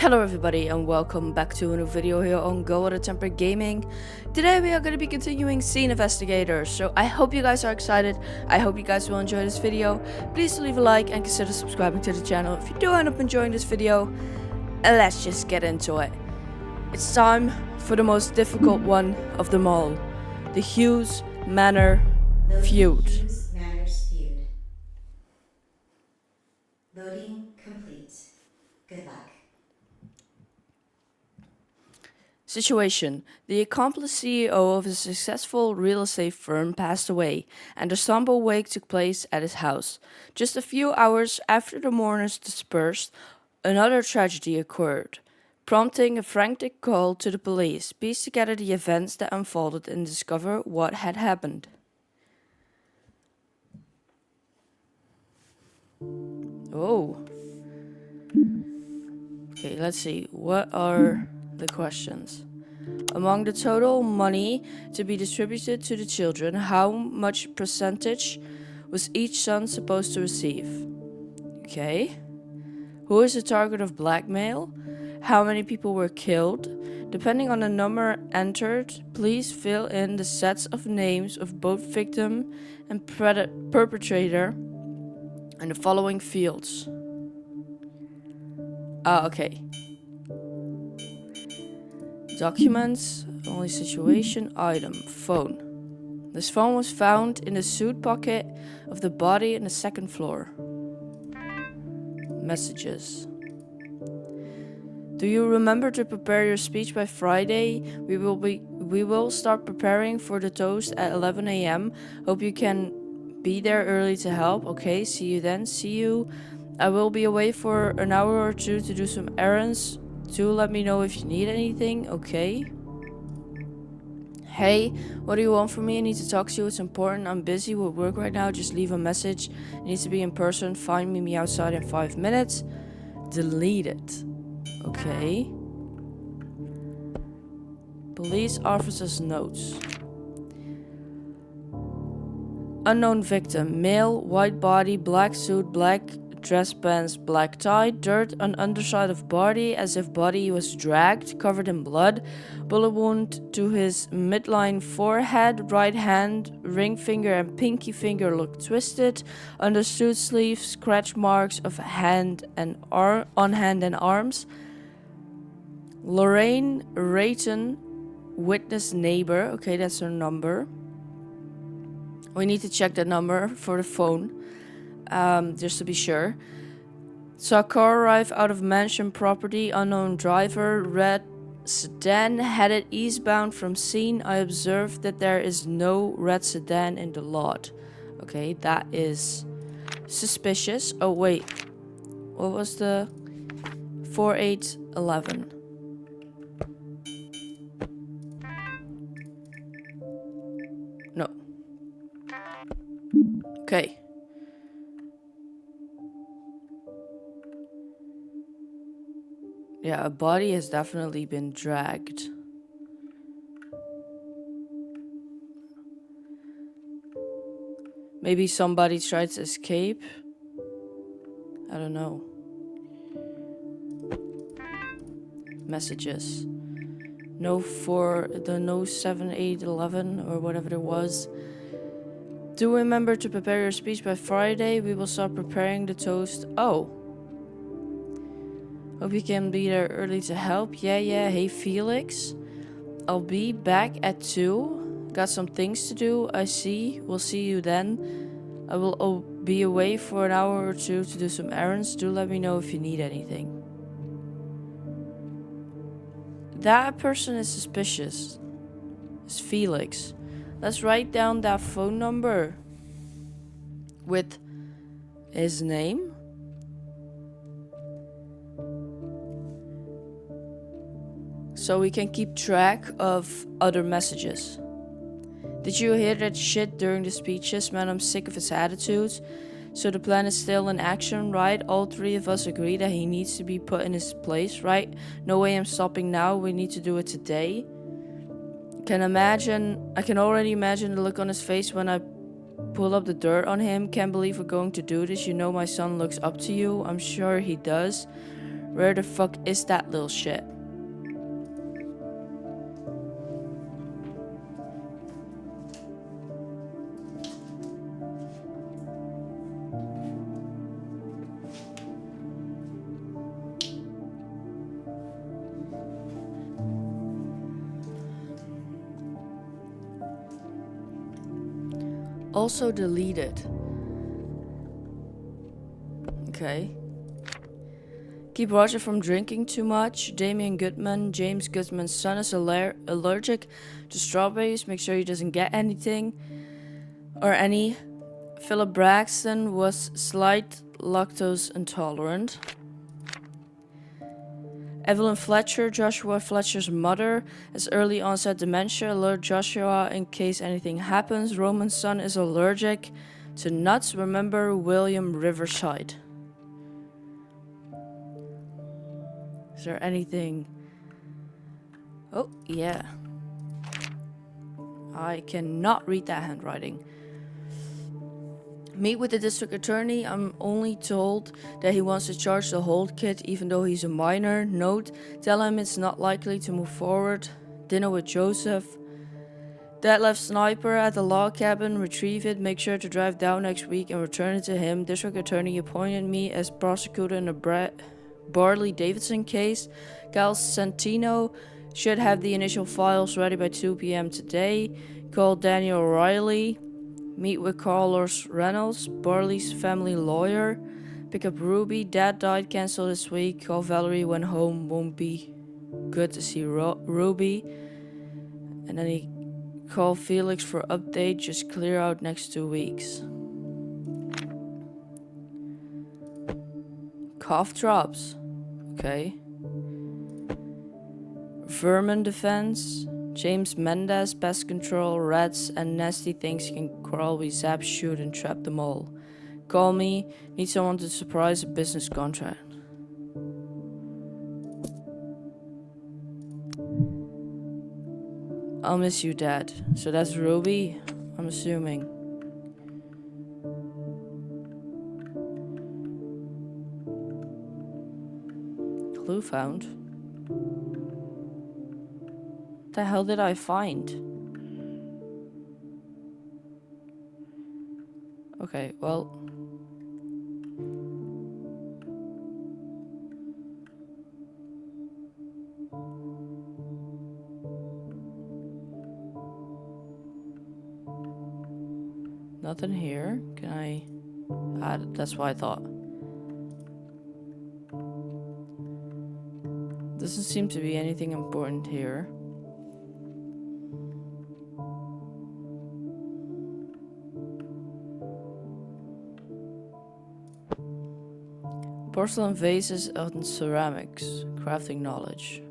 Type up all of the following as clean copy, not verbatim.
Hello everybody and welcome back to a new video here on Go With A Temper Gaming. Today we are going to be continuing Scene Investigator, so I hope you guys are excited. I hope you guys will enjoy this video. Please leave a like and consider subscribing to the channel if you do end up enjoying this video. And let's just get into it. It's time for the most difficult one of them all. The Hughes Manor feud. Hughes Manor's feud. Loading complete. Good luck. Situation. The accomplished CEO of a successful real estate firm passed away, and a somber wake took place at his house. Just a few hours after the mourners dispersed, another tragedy occurred, prompting a frantic call to the police, piece together the events that unfolded and discover what had happened. Oh. Okay, let's see. What are the questions? Among the total money to be distributed to the children, how much percentage was each son supposed to receive? Okay. Who is the target of blackmail? How many people were killed? Depending on the number entered, please fill in the sets of names of both victim and perpetrator in the following fields. Okay. Documents, only situation, item, phone. This phone was found in the suit pocket of the body on the second floor. Messages. Do you remember to prepare your speech by Friday? We will start preparing for the toast at 11 a.m. Hope you can be there early to help. Okay, see you then. See you. I will be away for an hour or two to do some errands. Do let me know if you need anything. Okay. Hey, what do you want from me? I need to talk to you. It's important. I'm busy with work right now. Just leave a message. It needs to be in person. Find me outside in 5 minutes. Delete it. Okay. Police officer's notes. Unknown victim. Male, white body, black suit, black dress pants, black tie, dirt on underside of body as if body was dragged, covered in blood, bullet wound to his midline forehead, right hand, ring finger and pinky finger look twisted, under suit sleeve, scratch marks of hand and on hand and arms. Lorraine Rayton, witness neighbor, okay, that's her number. We need to check the number for the phone. Just to be sure. Saw car arrive out of mansion property, unknown driver, red sedan headed eastbound from scene. I observed that there is no red sedan in the lot. Okay, that is suspicious. Oh wait, what was the 4811? No. Okay. Yeah, a body has definitely been dragged. Maybe somebody tried to escape. I don't know. Messages. No 7811 or whatever it was. Do remember to prepare your speech by Friday. We will start preparing the toast. Oh. Hope you can be there early to help. Yeah. Hey, Felix. I'll be back at 2. Got some things to do, I see. We'll see you then. I will be away for an hour or two to do some errands. Do let me know if you need anything. That person is suspicious. It's Felix. Let's write down that phone number with his name. So we can keep track of other messages. Did you hear that shit during the speeches? Man, I'm sick of his attitudes. So the plan is still in action, right? All 3 of us agree that he needs to be put in his place, right? No way I'm stopping now. We need to do it today. I can already imagine the look on his face when I pull up the dirt on him. Can't believe we're going to do this. You know my son looks up to you. I'm sure he does. Where the fuck is that little shit? Also deleted. Okay. Keep Roger from drinking too much. Damien Goodman, James Goodman's son, is allergic to strawberries. Make sure he doesn't get anything or any. Philip Braxton was slight lactose intolerant. Evelyn Fletcher, Joshua Fletcher's mother, has early onset dementia. Alert Joshua in case anything happens. Roman's son is allergic to nuts. Remember William Riverside. Is there anything? Oh, yeah. I cannot read that handwriting. Meet with the district attorney. I'm only told that he wants to charge the hold kid even though he's a minor. Note, tell him it's not likely to move forward. Dinner with Joseph. Dad left sniper at the log cabin. Retrieve it. Make sure to drive down next week and return it to him. District attorney appointed me as prosecutor in the Barley Davidson case. Cal Santino should have the initial files ready by 2 p.m. today. Call Daniel O'Reilly. Meet with Carlos Reynolds, Barley's family lawyer. Pick up Ruby. Dad died, cancel this week. Call Valerie when home. Won't be good to see Ruby. And then he call Felix for update. Just clear out next 2 weeks. Cough drops. Okay. Vermin defense. James Mendez, pest control, rats, and nasty things can crawl, we zap, shoot, and trap them all. Call me, need someone to surprise a business contract. I'll miss you, Dad. So that's Ruby, I'm assuming. Clue found. What the hell did I find? Okay, well. Nothing here. Can I add it? That's what I thought. Doesn't seem to be anything important here. Porcelain vases and ceramics. Crafting knowledge.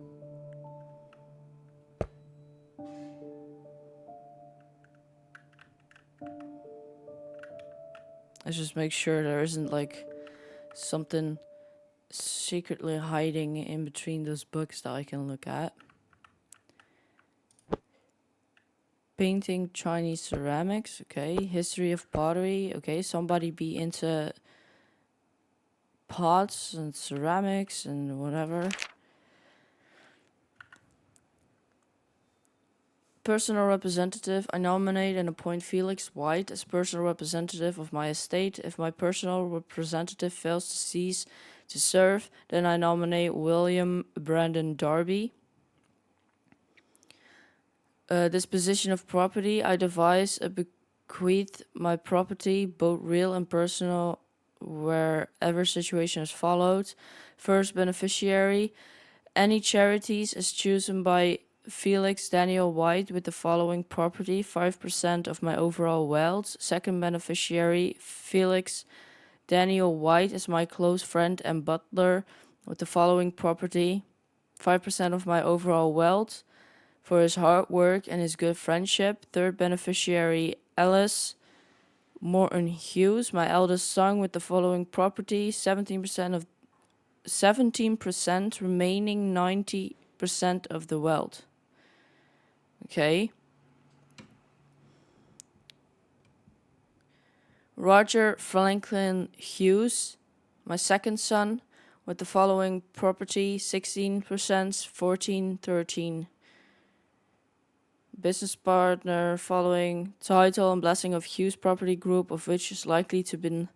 Let's just make sure there isn't like something secretly hiding in between those books that I can look at. Painting Chinese ceramics, okay. History of pottery, okay. Somebody be into pots and ceramics and whatever. Personal representative. I nominate and appoint Felix White as personal representative of my estate. If my personal representative fails to cease to serve, then I nominate William Brandon Darby. Disposition of property. I devise a bequeath my property, both real and personal, wherever situation is followed. First beneficiary. Any charities as chosen by Felix Daniel White with the following property, 5% of my overall wealth. Second beneficiary, Felix Daniel White as my close friend and butler with the following property, 5% of my overall wealth for his hard work and his good friendship. Third beneficiary, Alice Morton Hughes, my eldest son with the following property, 17% remaining 90% of the wealth. Okay. Roger Franklin Hughes, my second son, with the following property: 16%, 14, 13. Business partner following title and blessing of Hughes property group, of which is likely to be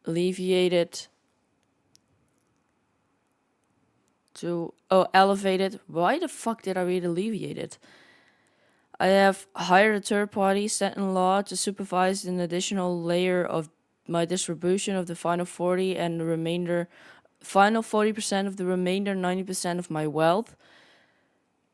alleviated to elevated. Why the fuck did I read alleviated? I have hired a third party set-in-law to supervise an additional layer of my distribution of the final 40 and the remainder final 40% of the remainder 90% of my wealth.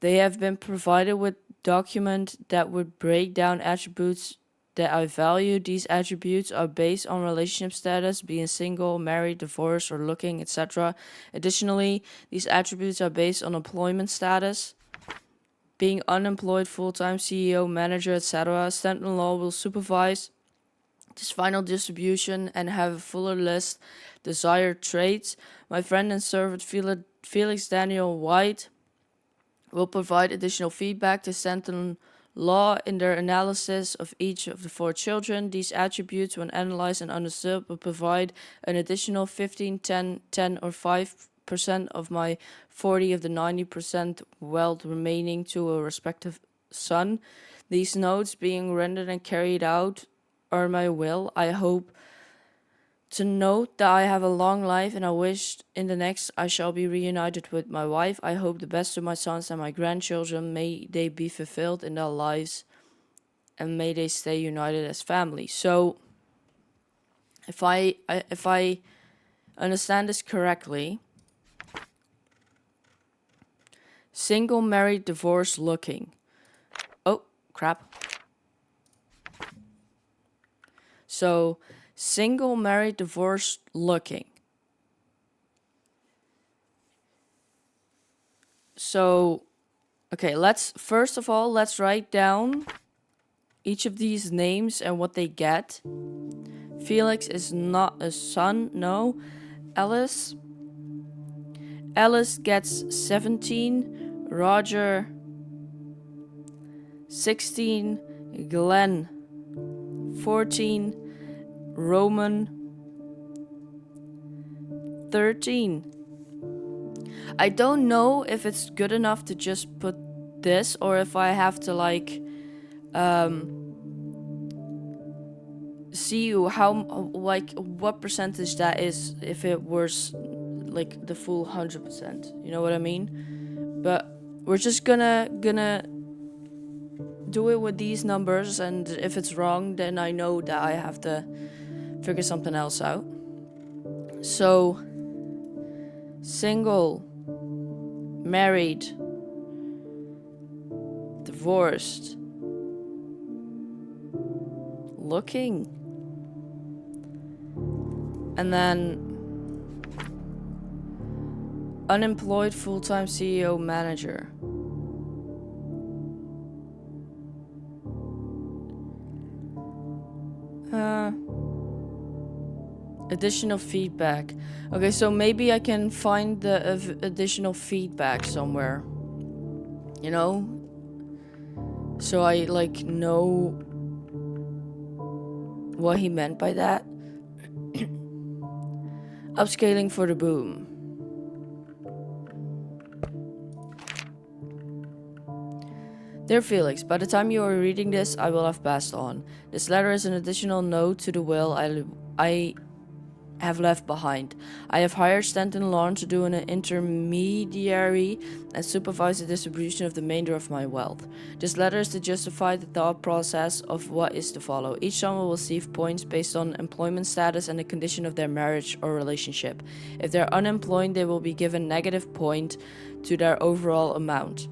They have been provided with document that would break down attributes that I value. These attributes are based on relationship status, being single, married, divorced, or looking, etc. Additionally, these attributes are based on employment status, being unemployed, full-time, CEO, manager, etc. Stand-in-law will supervise this final distribution and have a fuller list desired traits. My friend and servant Felix Daniel White will provide additional feedback to Stanton Law in their analysis of each of the 4 children. These attributes, when analyzed and understood, will provide an additional 15, 10, 10, or 5% of my 40 of the 90% wealth remaining to a respective son. These notes being rendered and carried out are my will. I hope to note that I have a long life, and I wish in the next I shall be reunited with my wife. I hope the best to my sons and my grandchildren. May they be fulfilled in their lives, and may they stay united as family. So, if I understand this correctly, single, married, divorced, looking. Oh crap. So, single, married, divorced, looking. So, okay, let's write down each of these names and what they get. Felix is not a son, no. Alice gets 17, Roger 16, Glenn 14, Roman 13. I don't know if it's good enough to just put this or if I have to see how what percentage that is if it was like the full 100%. You know what I mean? But we're just gonna do it with these numbers, and if it's wrong, then I know that I have to figure something else out. So, single, married, divorced, looking, and then unemployed, full-time, CEO, manager. Additional feedback. Okay, so maybe I can find the additional feedback somewhere. You know? So I know what he meant by that. Upscaling for the boom. Dear Felix, by the time you are reading this, I will have passed on. This letter is an additional note to the will I have left behind. I have hired Stanton Lawn to do an intermediary and supervise the distribution of the remainder of my wealth. This letter is to justify the thought process of what is to follow. Each son will receive points based on employment status and the condition of their marriage or relationship. If they're unemployed, they will be given negative point to their overall amount.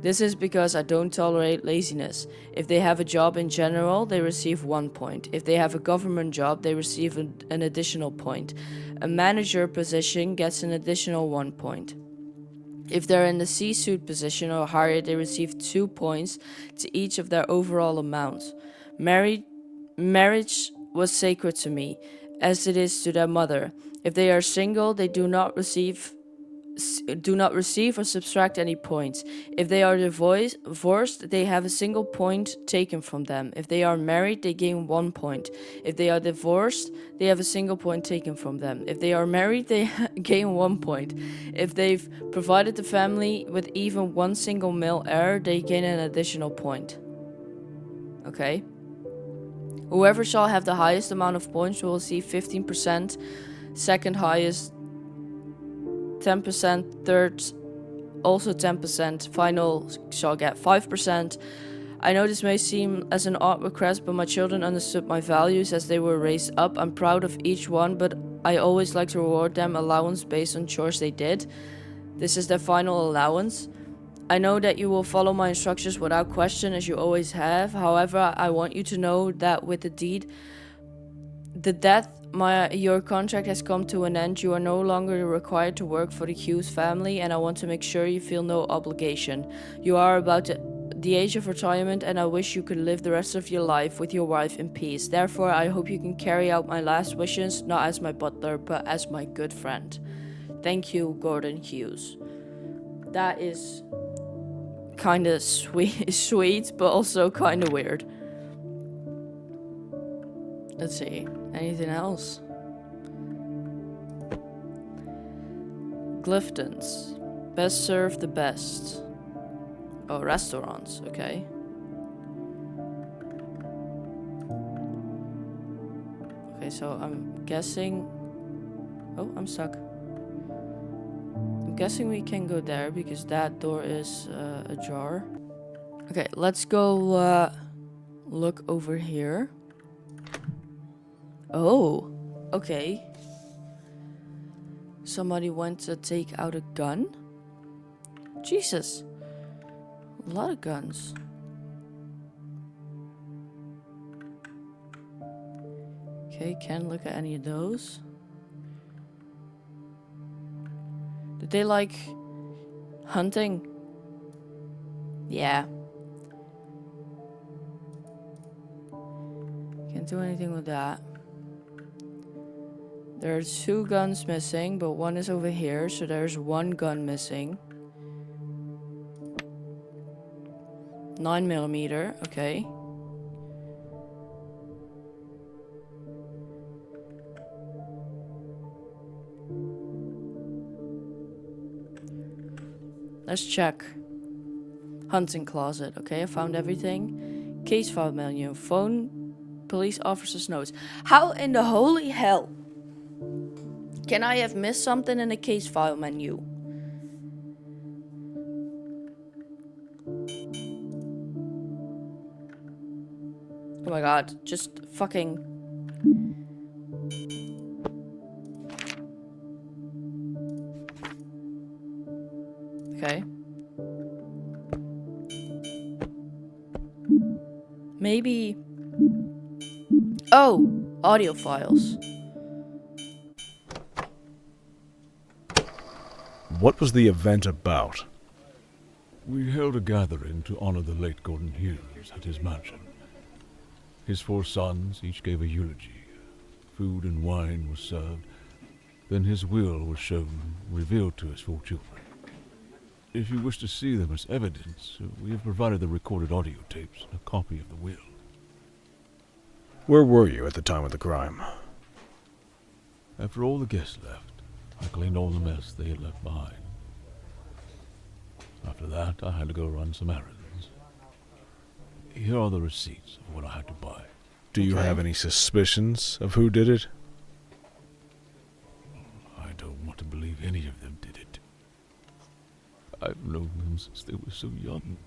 This is because I don't tolerate laziness. If they have a job in general, they receive 1 point. If they have a government job, they receive an additional point. A manager position gets an additional 1 point. If they're in the C-suite position or higher, they receive 2 points to each of their overall amounts. Marriage was sacred to me, as it is to their mother. If they are single, they do not receive do not receive or subtract any points. If they are divorced, they have a single point taken from them. If they are married, they gain 1 point. If they are divorced, they have a single point taken from them. If they are married, they gain 1 point. If they've provided the family with even one single male heir, they gain an additional point. Okay. Whoever shall have the highest amount of points will receive 15%, second highest 10%, third also 10%, final shall get 5%. I know this may seem as an odd request, but my children understood my values as they were raised up. I'm proud of each one, but I always like to reward them allowance based on chores they did. This is their final allowance. I know that you will follow my instructions without question, as you always have. However, I want you to know that with the death, your contract has come to an end. You are no longer required to work for the Hughes family, and I want to make sure you feel no obligation. You are about the age of retirement, and I wish you could live the rest of your life with your wife in peace. Therefore, I hope you can carry out my last wishes, not as my butler, but as my good friend. Thank you, Gordon Hughes. That is kind of sweet, but also kind of weird. Let's see. Anything else? Clifton's. Best serve the best. Oh, restaurants. Okay. Okay, so I'm guessing... Oh, I'm stuck. I'm guessing we can go there because that door is ajar. Okay, let's go look over here. Oh, okay. Somebody went to take out a gun? Jesus. A lot of guns. Okay, can't look at any of those. Did they like hunting? Yeah. Can't do anything with that. There are 2 guns missing, but one is over here, so there's 1 gun missing. 9mm, okay. Let's check. Hunting closet, okay, I found everything. Case file menu, phone, police officer's notes. How in the holy hell can I have missed something in the case file menu? Oh my god, just fucking... Okay. Maybe... Oh! Audio files. What was the event about? We held a gathering to honor the late Gordon Hughes at his mansion. His 4 sons each gave a eulogy. Food and wine was served. Then his will was shown, revealed to his 4 children. If you wish to see them as evidence, we have provided the recorded audio tapes and a copy of the will. Where were you at the time of the crime? After all the guests left, I cleaned all the mess they had left behind. After that, I had to go run some errands. Here are the receipts of what I had to buy. Do you have any suspicions of who did it? I don't want to believe any of them did it. I've known them since they were so young.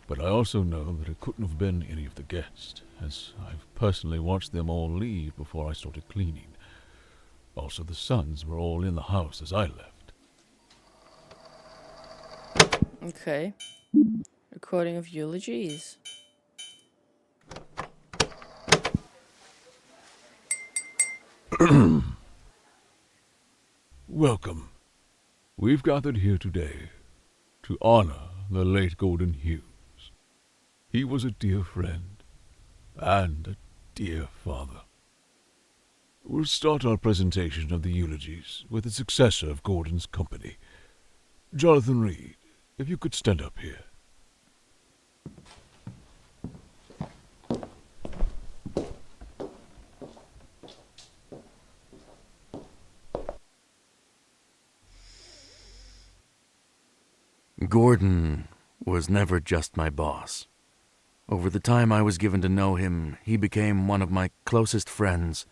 But I also know that it couldn't have been any of the guests, as I've personally watched them all leave before I started cleaning. Also, the sons were all in the house as I left. Okay. Recording of eulogies. Welcome. We've gathered here today to honor the late Gordon Hughes. He was a dear friend and a dear father. We'll start our presentation of the eulogies with the successor of Gordon's company. Jonathan Reed, if you could stand up here. Gordon was never just my boss. Over the time I was given to know him, he became one of my closest friends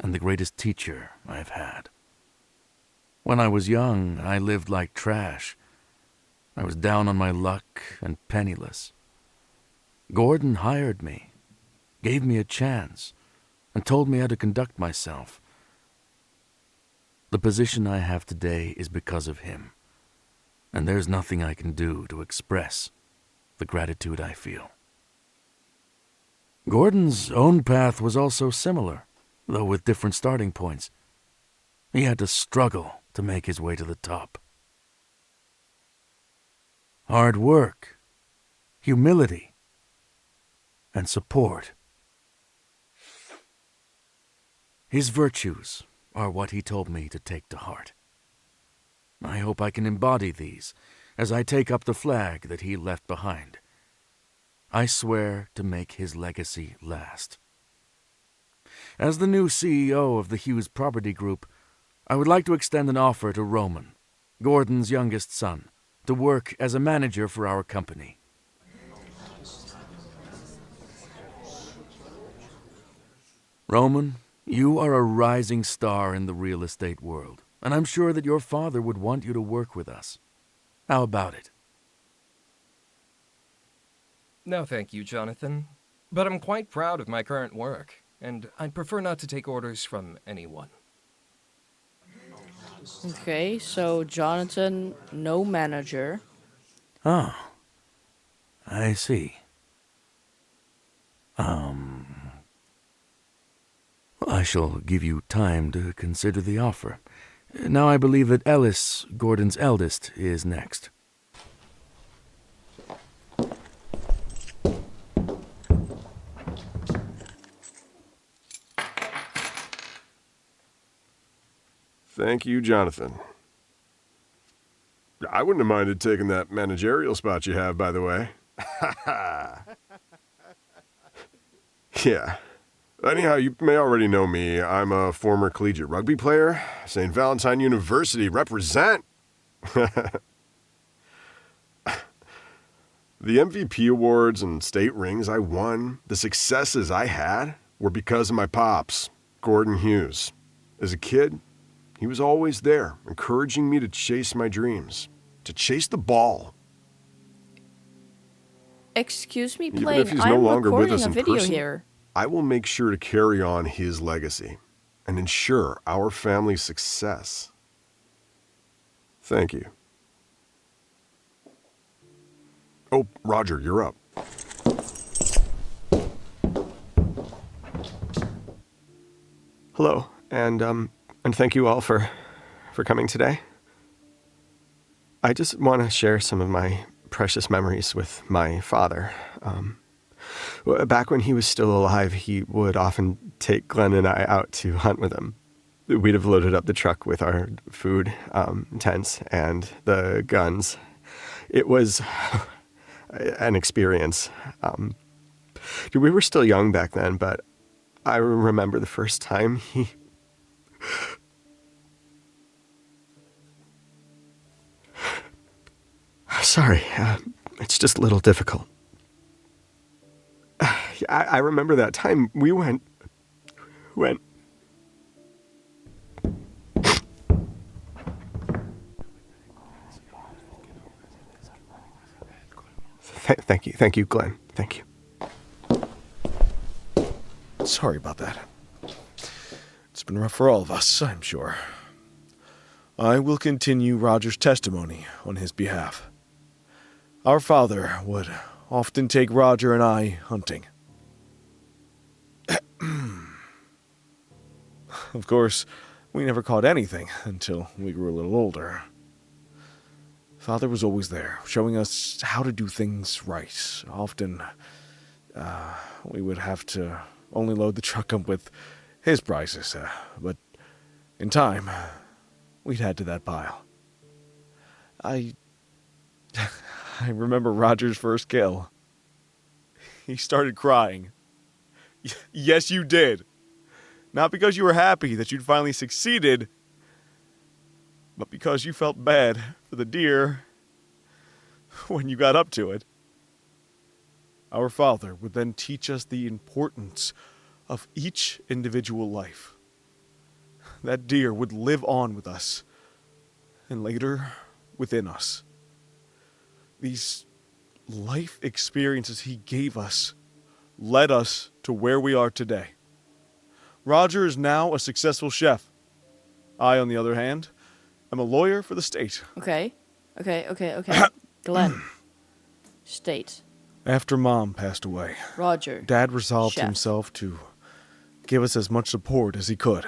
and the greatest teacher I've had. When I was young, I lived like trash. I was down on my luck and penniless. Gordon hired me, gave me a chance, and told me how to conduct myself. The position I have today is because of him, and there's nothing I can do to express the gratitude I feel. Gordon's own path was also similar, though with different starting points. He had to struggle to make his way to the top. Hard work, humility, and support. His virtues are what he told me to take to heart. I hope I can embody these as I take up the flag that he left behind. I swear to make his legacy last. As the new CEO of the Hughes Property Group, I would like to extend an offer to Roman, Gordon's youngest son, to work as a manager for our company. Roman, you are a rising star in the real estate world, and I'm sure that your father would want you to work with us. How about it? No, thank you, Jonathan. But I'm quite proud of my current work, and I'd prefer not to take orders from anyone. Okay, so Jonathan, no manager. Oh, I see. I shall give you time to consider the offer. Now I believe that Ellis, Gordon's eldest, is next. Thank you, Jonathan. I wouldn't have minded taking that managerial spot you have, by the way. Yeah. Anyhow, you may already know me. I'm a former collegiate rugby player. St. Valentine University, represent! The MVP awards and state rings I won, the successes I had, were because of my pops, Gordon Hughes. As a kid, he was always there, encouraging me to chase my dreams, to chase the ball. Excuse me, Even playing. if he's no I'm longer with recording us a in video person, here. I will make sure to carry on his legacy and ensure our family's success. Thank you. Oh, Roger, you're up. Hello, and thank you all for coming today. I just want to share some of my precious memories with my father. Back when he was still alive, he would often take Glenn and I out to hunt with him. We'd have loaded up the truck with our food, tents, and the guns. It was an experience. We were still young back then, but I remember the first time he... Sorry, it's just a little difficult. I remember that time we went... Thank you, Glenn. Thank you. Sorry about that. It's been rough for all of us, I'm sure. I will continue Roger's testimony on his behalf. Our father would often take Roger and I hunting. Of course, we never caught anything until we grew a little older. Father was always there, showing us how to do things right. Often, we would have to only load the truck up with his prices, but in time, we'd add to that pile. I remember Roger's first kill. He started crying. Yes, you did. Not because you were happy that you'd finally succeeded, but because you felt bad for the deer when you got up to it. Our father would then teach us the importance of each individual life. That deer would live on with us, and later within us. These life experiences he gave us led us to where we are today. Roger is now a successful chef. I, on the other hand, am a lawyer for the state. Okay. Glenn. State. After Mom passed away, Roger. Dad resolved Chef. himself to give us as much support as he could.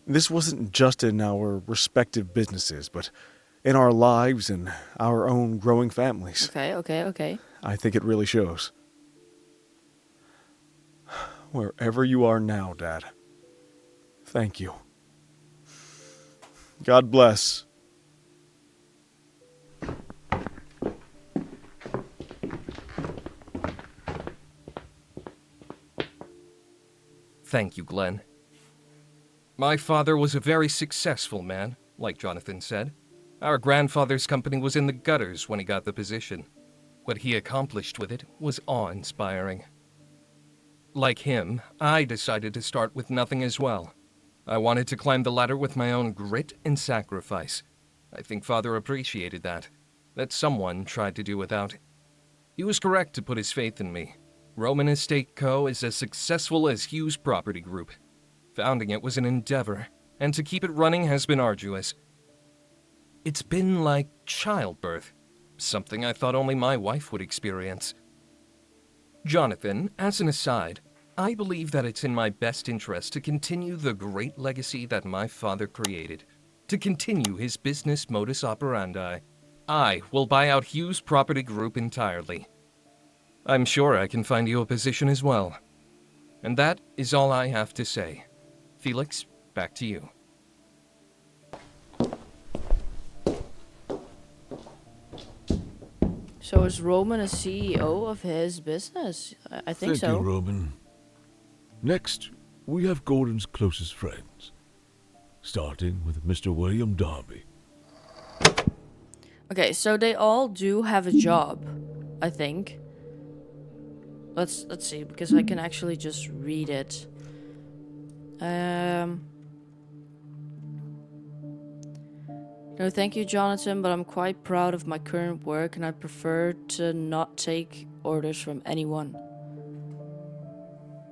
This wasn't just in our respective businesses, but in our lives and our own growing families. Okay. I think it really shows. Wherever you are now, Dad, thank you. God bless. Thank you, Glenn. My father was a very successful man, like Jonathan said. Our grandfather's company was in the gutters when he got the position. What he accomplished with it was awe-inspiring. Like him, I decided to start with nothing as well. I wanted to climb the ladder with my own grit and sacrifice. I think Father appreciated that someone tried to do without. He was correct to put his faith in me. Roman Estate Co. is as successful as Hughes Property Group. Founding it was an endeavor, and to keep it running has been arduous. It's been like childbirth, something I thought only my wife would experience. Jonathan, as an aside, I believe that it's in my best interest to continue the great legacy that my father created, to continue his business modus operandi. I will buy out Hughes Property Group entirely. I'm sure I can find you a position as well. And that is all I have to say. Felix, back to you. So is Roman a CEO of his business? I think Thank so. you, Roman. Next, we have Gordon's closest friends, starting with Mr. William Darby. Okay, so they all do have a job, I think. Let's see, because I can actually just read it. No, thank you, Jonathan, but I'm quite proud of my current work and I prefer to not take orders from anyone.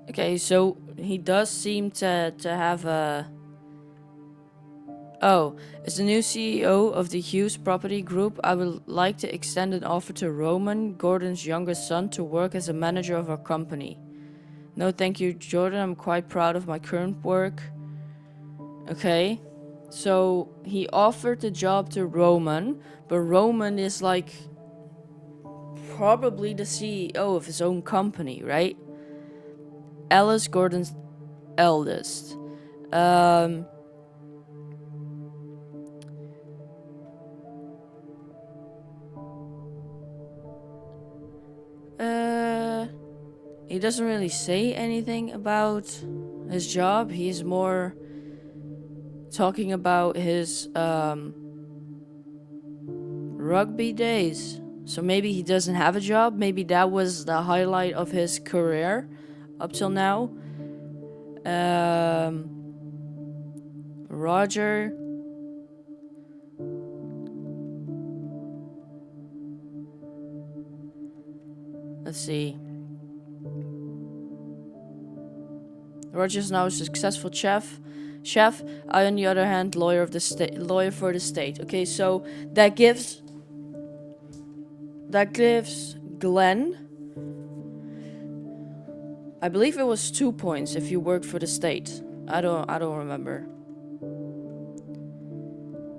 Okay, so he does seem to have a... Oh, as the new CEO of the Hughes Property Group, I would like to extend an offer to Roman, Gordon's youngest son, to work as a manager of our company. No, thank you, Jordan. I'm quite proud of my current work. Okay. So, he offered the job to Roman, but Roman is like... probably the CEO of his own company, right? Alice, Gordon's eldest. He doesn't really say anything about his job. He's more talking about his rugby days. So maybe he doesn't have a job. Maybe that was the highlight of his career up till now. Roger. Let's see. Roger's now a successful chef. I, on the other hand, lawyer for the state. Okay, so that gives Glenn, I believe it was 2 points if you worked for the state. I don't remember.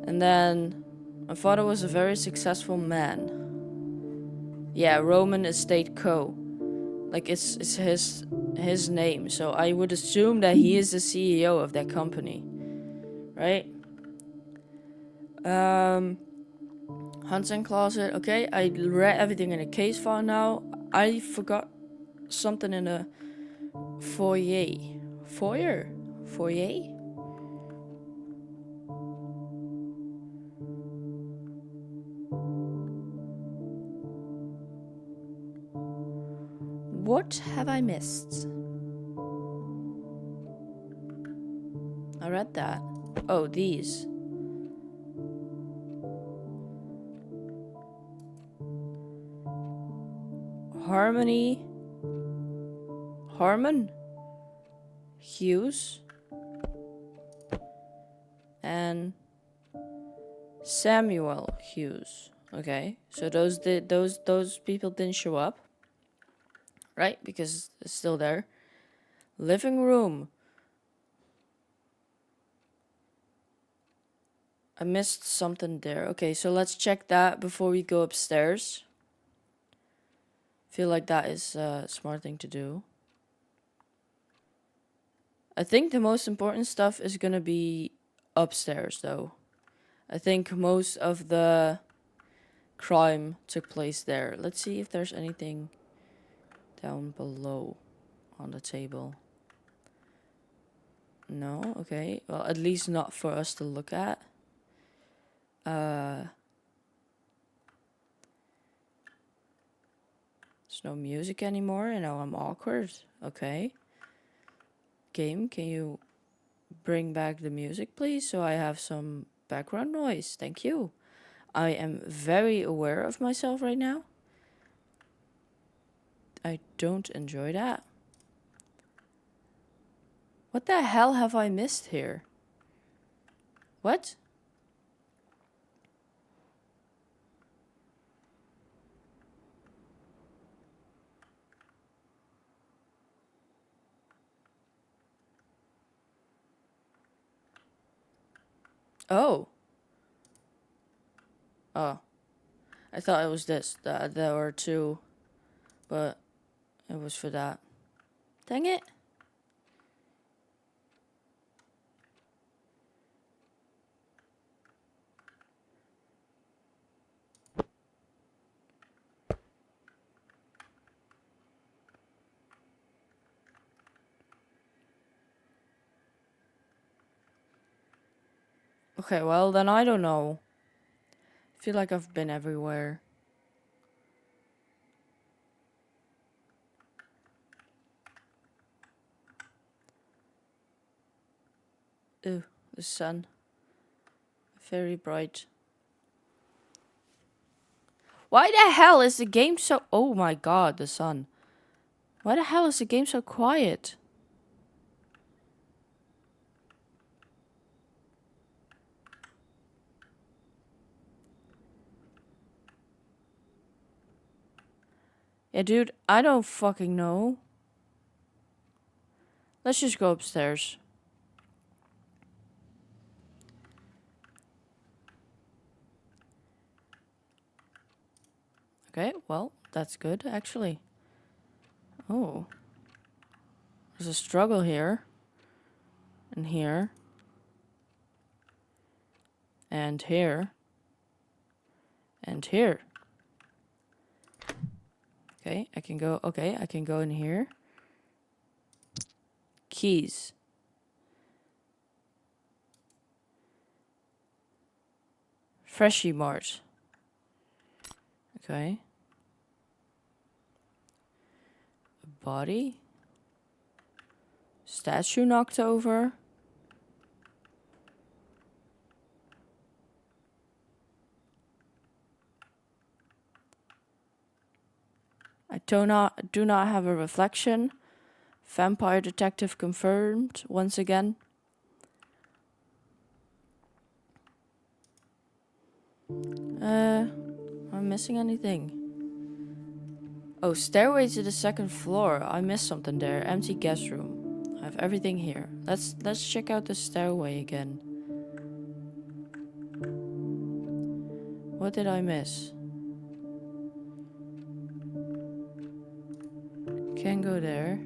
And then my father was a very successful man. Yeah, Roman Estate Co. Like it's his name, so I would assume that he is the CEO of that company, right? Hunting closet. Okay, I read everything in a case file now. I forgot something in a foyer. Foyer. What have I missed? I read that. Oh, these. Harmon, Hughes, and Samuel Hughes. Okay, so those people didn't show up, right? Because it's still there. Living room. I missed something there. Okay, so let's check that before we go upstairs. Feel like that is a smart thing to do. I think the most important stuff is gonna be upstairs, though. I think most of the crime took place there. Let's see if there's anything down below on the table. No, okay. Well, at least not for us to look at. There's no music anymore, and now I'm awkward. Okay. Game, can you bring back the music, please? So I have some background noise. Thank you. I am very aware of myself right now. I don't enjoy that. What the hell have I missed here? What? Oh. Oh. I thought it was this. There were two. But it was for that. Dang it. Okay, well, then I don't know. I feel like I've been everywhere. Ooh, the sun. Very bright. Why the hell is the game so... Oh my god, the sun. Why the hell is the game so quiet? Yeah, dude, I don't fucking know. Let's just go upstairs. Okay, well, that's good, actually. Oh. There's a struggle here. And here. And here. And here. Okay, I can go... Okay, I can go in here. Keys. Freshie Mart. Okay. A body. Statue knocked over. I do not have a reflection. Vampire detective confirmed once again. Am I missing anything? Oh, stairway to the second floor. I missed something there. Empty guest room. I have everything here. Let's check out the stairway again. What did I miss? can go there.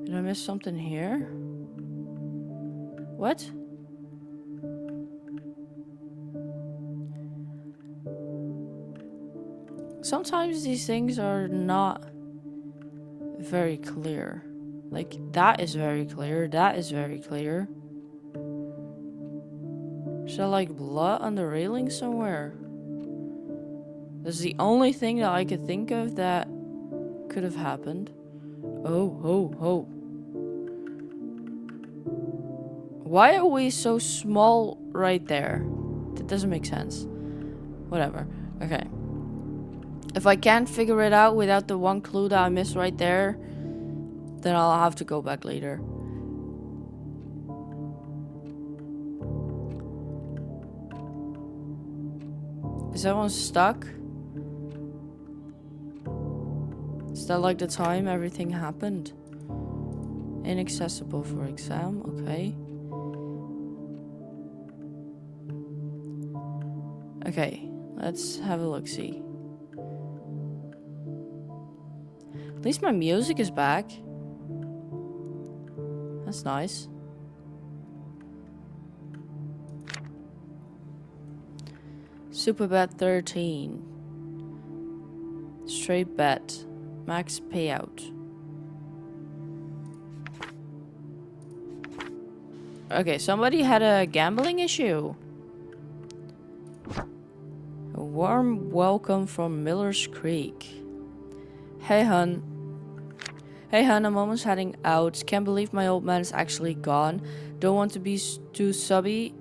Did I miss something here? What? Sometimes these things are not very clear. Like, that is very clear. That is very clear. Is there like blood on the railing somewhere? That's the only thing that I could think of that could have happened. Oh. Why are we so small right there? That doesn't make sense. Whatever. Okay. If I can't figure it out without the one clue that I missed right there, then I'll have to go back later. Is that one stuck? Is that like the time everything happened? Inaccessible for exam, okay. Okay, let's have a look-see. At least my music is back. That's nice. Super bet 13. Straight bet. Max payout. Okay, somebody had a gambling issue. A warm welcome from Miller's Creek. Hey, hun. Hey, hun, I'm almost heading out. Can't believe my old man is actually gone. Don't want to be too subby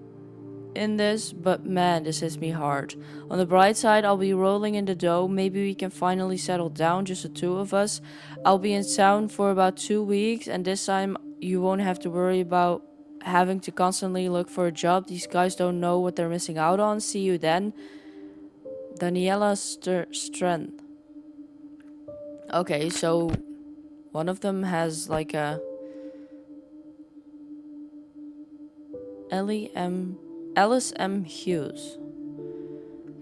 in this, but man, this hits me hard. On the bright side, I'll be rolling in the dough. Maybe we can finally settle down, just the two of us. I'll be in town for about 2 weeks, and this time you won't have to worry about having to constantly look for a job. These guys don't know what they're missing out on. See you then. Daniela Strength. Okay, so one of them has like a Alice M. Hughes.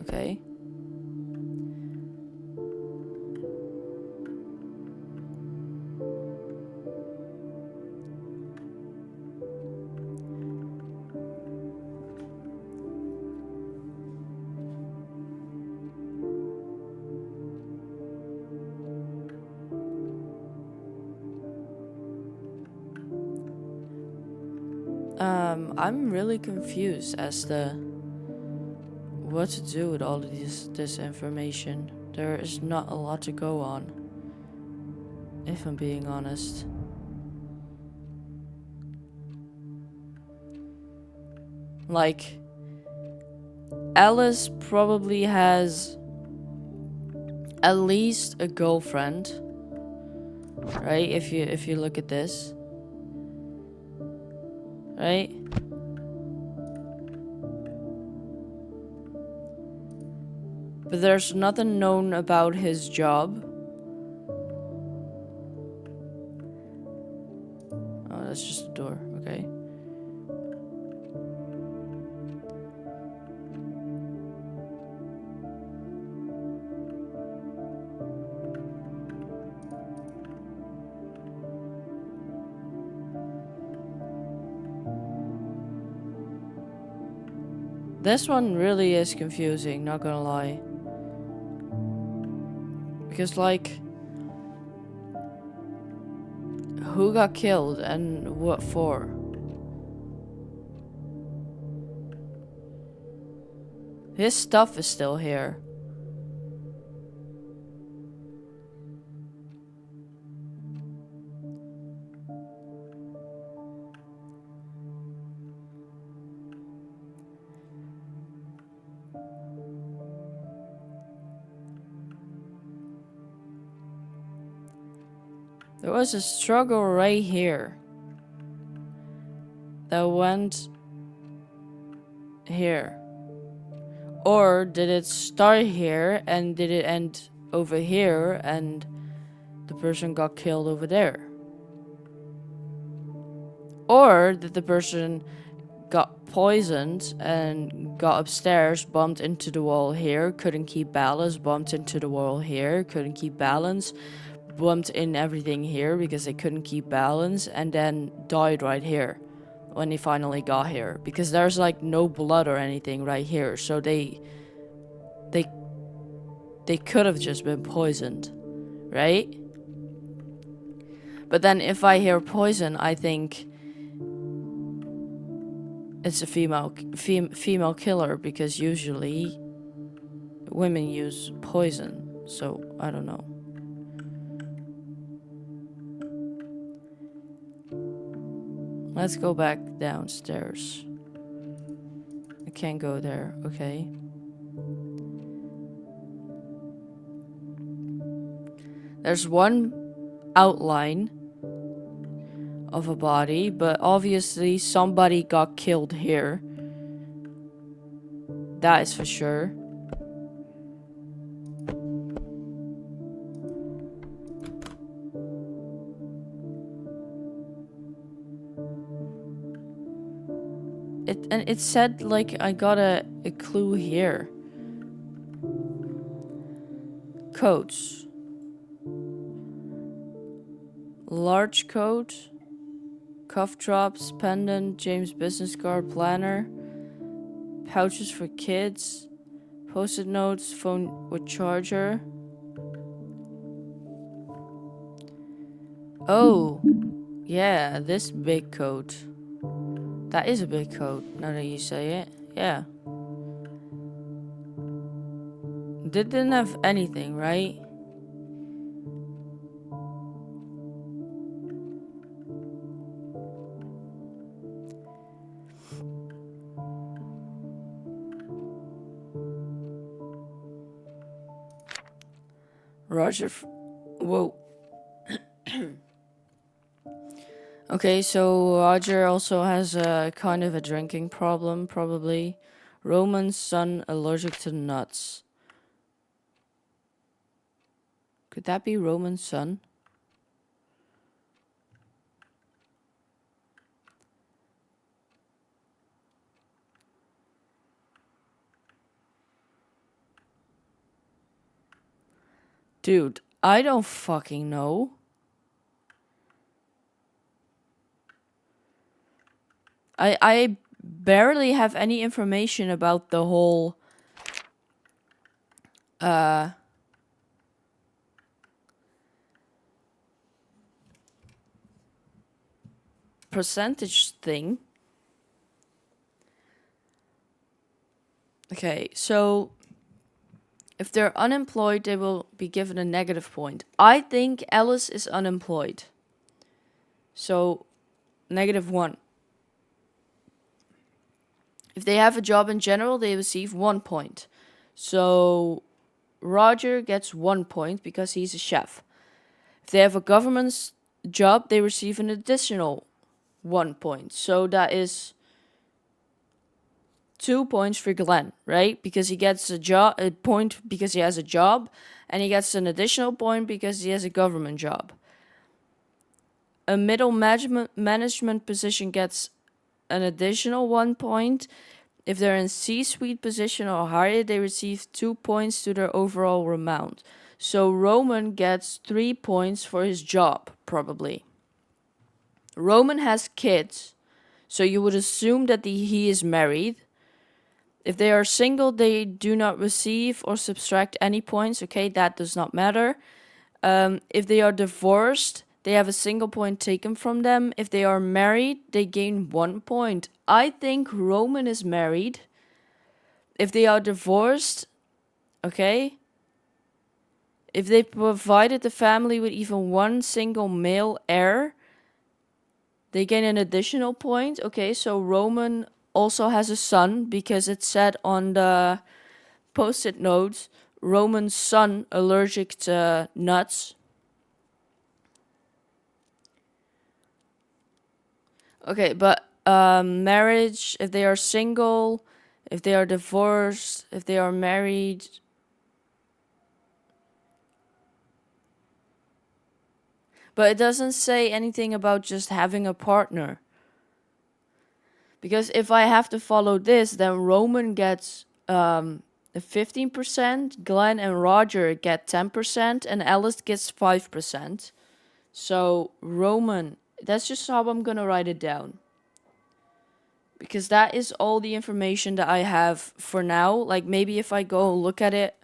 Okay. I'm really confused as to what to do with all of this information. There is not a lot to go on, if I'm being honest. Like, Alice probably has at least a girlfriend, right? If you look at this, right? But there's nothing known about his job. Oh, that's just a door. Okay. This one really is confusing, not gonna lie. Because, like, who got killed and what for? His stuff is still here. There was a struggle right here that went here. Or did it start here and did it end over here and the person got killed over there? Or did the person got poisoned and got upstairs, bumped into the wall here, couldn't keep balance, bumped into the wall here, couldn't keep balance, bumped in everything here because they couldn't keep balance, and then died right here when they finally got here, because there's like no blood or anything right here, so they could have just been poisoned, right? But then if I hear poison, I think it's a female killer, because usually women use poison. So I don't know. Let's go back downstairs. I can't go there. Okay. There's one outline of a body, but obviously somebody got killed here. That is for sure. It said like I got a clue here. Coats. Large coat. Cuff drops, pendant, James business card, planner. Pouches for kids. Post-it notes, phone with charger. Oh, yeah, this big coat. That is a big coat, now that you say it. Yeah. Didn't have anything, right? Roger. Whoa. Okay, so Roger also has a kind of a drinking problem, probably. Roman's son allergic to nuts. Could that be Roman's son? Dude, I don't fucking know. I barely have any information about the whole percentage thing. Okay, so if they're unemployed, they will be given a negative point. I think Alice is unemployed. So, -1. If they have a job in general, they receive 1 point. So, Roger gets 1 point because he's a chef. If they have a government job, they receive an additional 1 point. So, that is 2 points for Glenn, right? Because he gets a point because he has a job, and he gets an additional point because he has a government job. A middle management position gets an additional 1 point. If they're in C-suite position or higher, they receive 2 points to their overall amount. So Roman gets 3 points for his job, probably. Roman has kids, so you would assume that he is married. If they are single, they do not receive or subtract any points. Okay, that does not matter. If they are divorced, they have a single point taken from them. If they are married, they gain 1 point. I think Roman is married. If they are divorced, okay. If they provided the family with even one single male heir, they gain an additional point. Okay, so Roman also has a son because it said on the post-it notes, Roman's son allergic to nuts. Okay, but marriage, if they are single, if they are divorced, if they are married. But it doesn't say anything about just having a partner. Because if I have to follow this, then Roman gets the 15%, Glenn and Roger get 10%, and Alice gets 5%. So Roman, that's just how I'm gonna write it down. Because that is all the information that I have for now. Like, maybe if I go look at it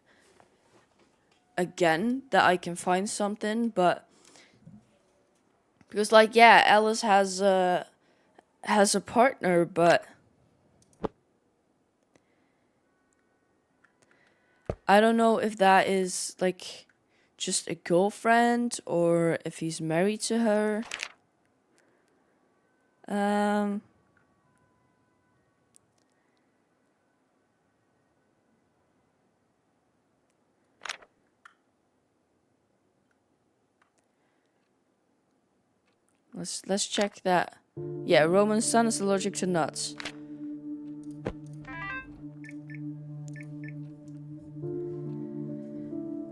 again, that I can find something, but because, like, yeah, Alice has a partner, but I don't know if that is like just a girlfriend or if he's married to her. Let's check that. Yeah, Roman's son is allergic to nuts.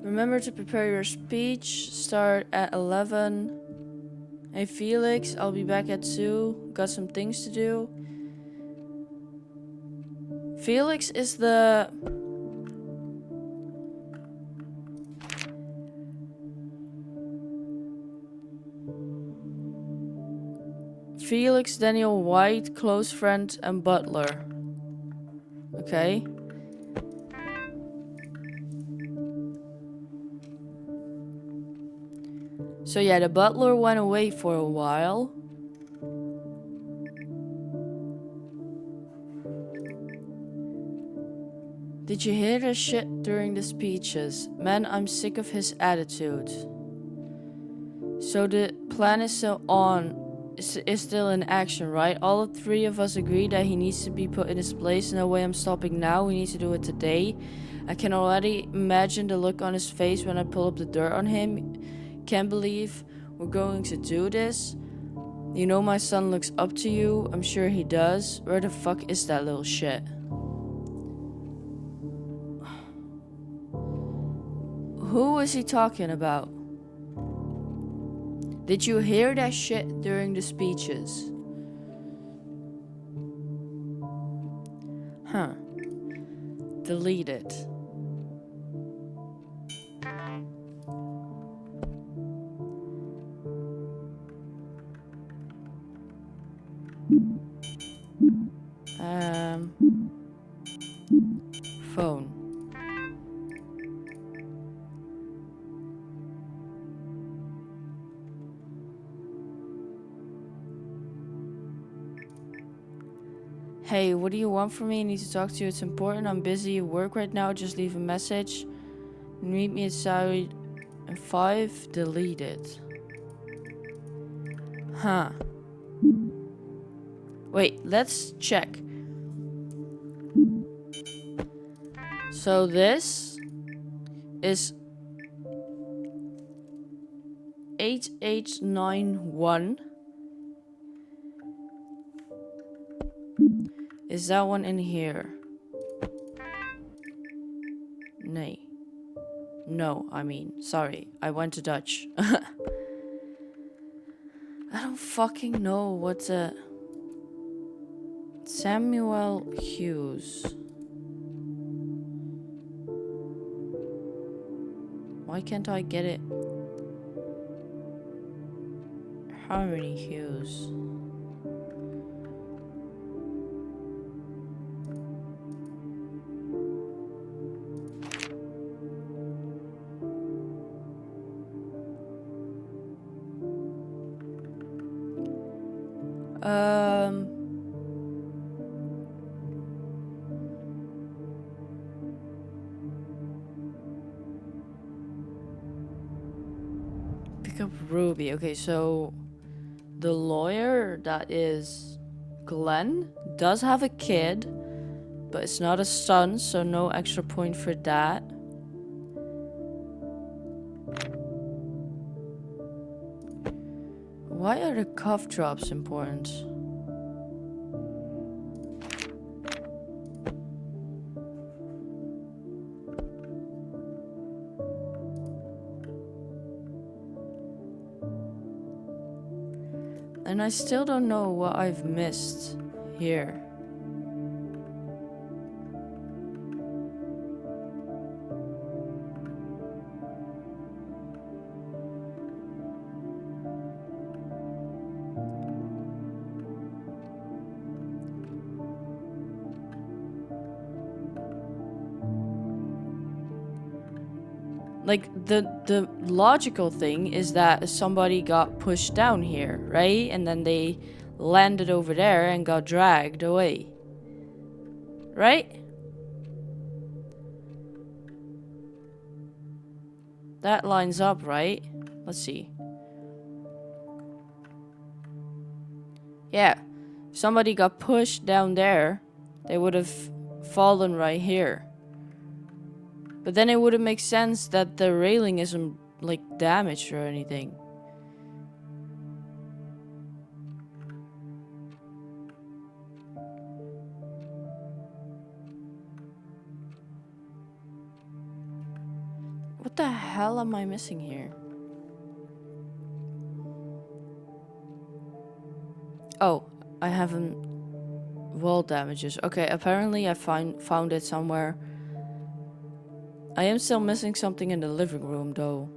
Remember to prepare your speech. Start at 11. Hey Felix, I'll be back at 2. Got some things to do. Felix is the... Felix Daniel White, close friend and butler. Okay. So yeah, the butler went away for a while. Did you hear the shit during the speeches? Man, I'm sick of his attitude. So the plan is still is still in action, right? All the 3 of us agree that he needs to be put in his place. No way I'm stopping now. We need to do it today. I can already imagine the look on his face when I pull up the dirt on him. Can't believe we're going to do this. You know my son looks up to you. I'm sure he does. Where the fuck is that little shit? Who is he talking about? Did you hear that shit during the speeches? Huh. Delete it. Phone. Hey, what do you want from me? I need to talk to you. It's important. I'm busy at work right now. Just leave a message. Meet me at side 5. Delete it. Huh. Wait, let's check. So this is 8891. Is that one in here? Nay. No, I mean, sorry. I went to Dutch. I don't fucking know what's a... Samuel Hughes. Why can't I get it? Harmony Hughes. Pick up Ruby. Okay, so the lawyer that is Glenn does have a kid, but it's not a son, so no extra point for that. Why are the cough drops important? And I still don't know what I've missed here. Like, the logical thing is that somebody got pushed down here, right? And then they landed over there and got dragged away. Right? That lines up, right? Let's see. Yeah. If somebody got pushed down there, they would have fallen right here. But then it wouldn't make sense that the railing isn't, like, damaged or anything. What the hell am I missing here? Oh, I haven't... Wall damages. Okay, apparently I found it somewhere. I am still missing something in the living room, though.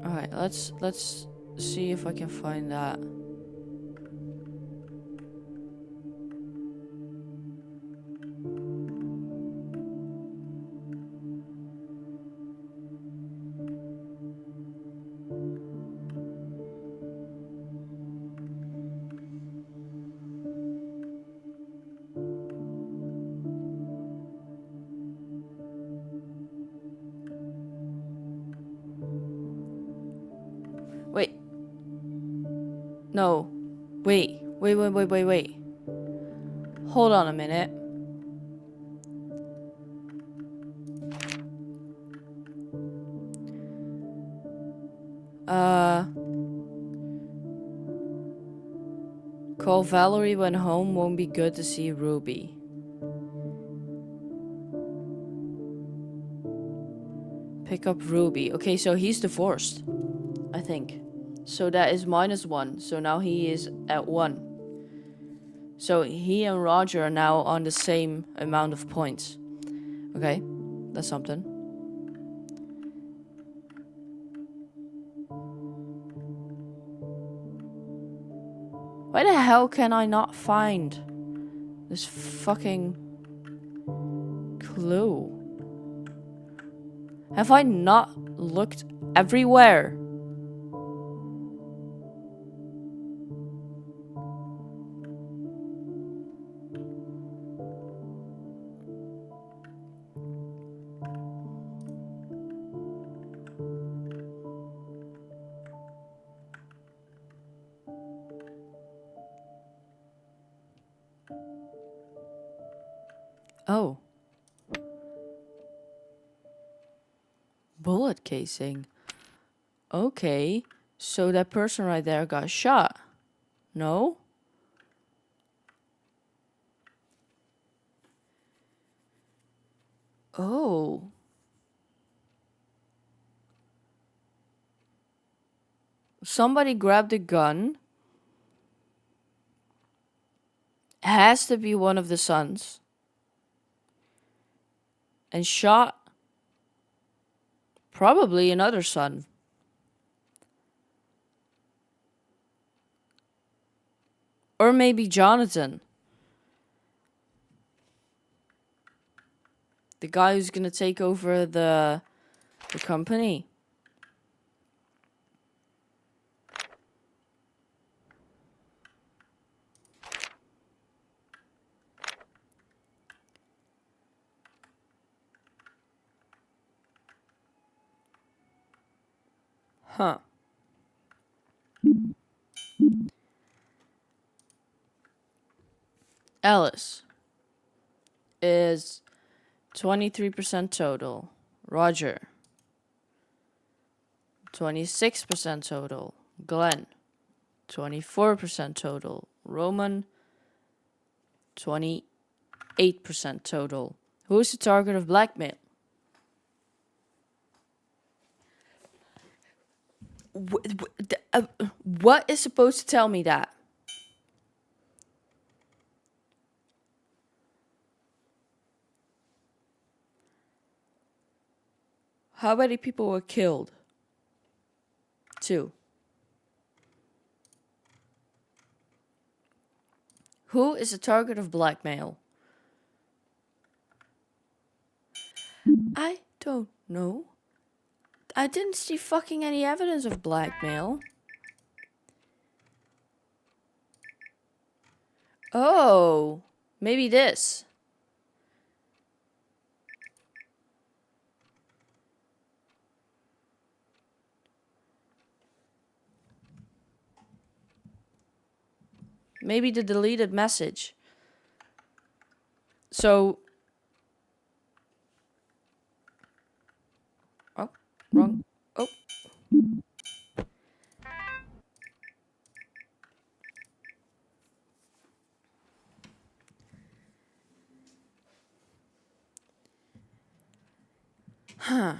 Alright, let's see if I can find that. Wait. No. Wait. Wait. Hold on a minute. Call Valerie when home, won't be good to see Ruby. Pick up Ruby. Okay, so he's divorced, I think. So that is -1. So now he is at 1. So he and Roger are now on the same amount of points. Okay, that's something. Why the hell can I not find this fucking clue? Have I not looked everywhere? Oh. Bullet casing. Okay. So that person right there got shot. No? Oh. Somebody grabbed a gun. Has to be one of the sons. And shot probably another son. Or maybe Jonathan. The guy who's gonna take over the company. Huh. Alice is 23% total. Roger, 26% total. Glenn, 24% total. Roman, 28% total. Who's the target of blackmail? What is supposed to tell me that? How many people were killed? 2. Who is the target of blackmail? I don't know. I didn't see fucking any evidence of blackmail. Oh, maybe this. Maybe the deleted message. So... Oh, wrong. Oh. Huh.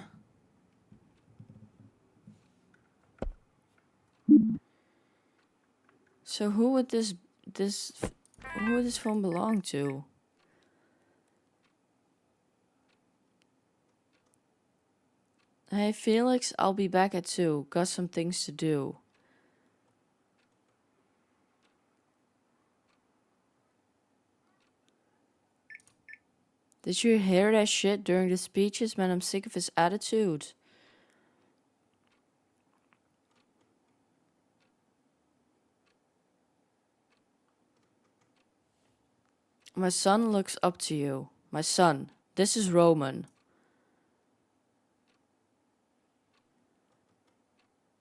So who would this phone belong to? Hey Felix, I'll be back at 2. Got some things to do. Did you hear that shit during the speeches? Man, I'm sick of his attitude. My son looks up to you. My son. This is Roman.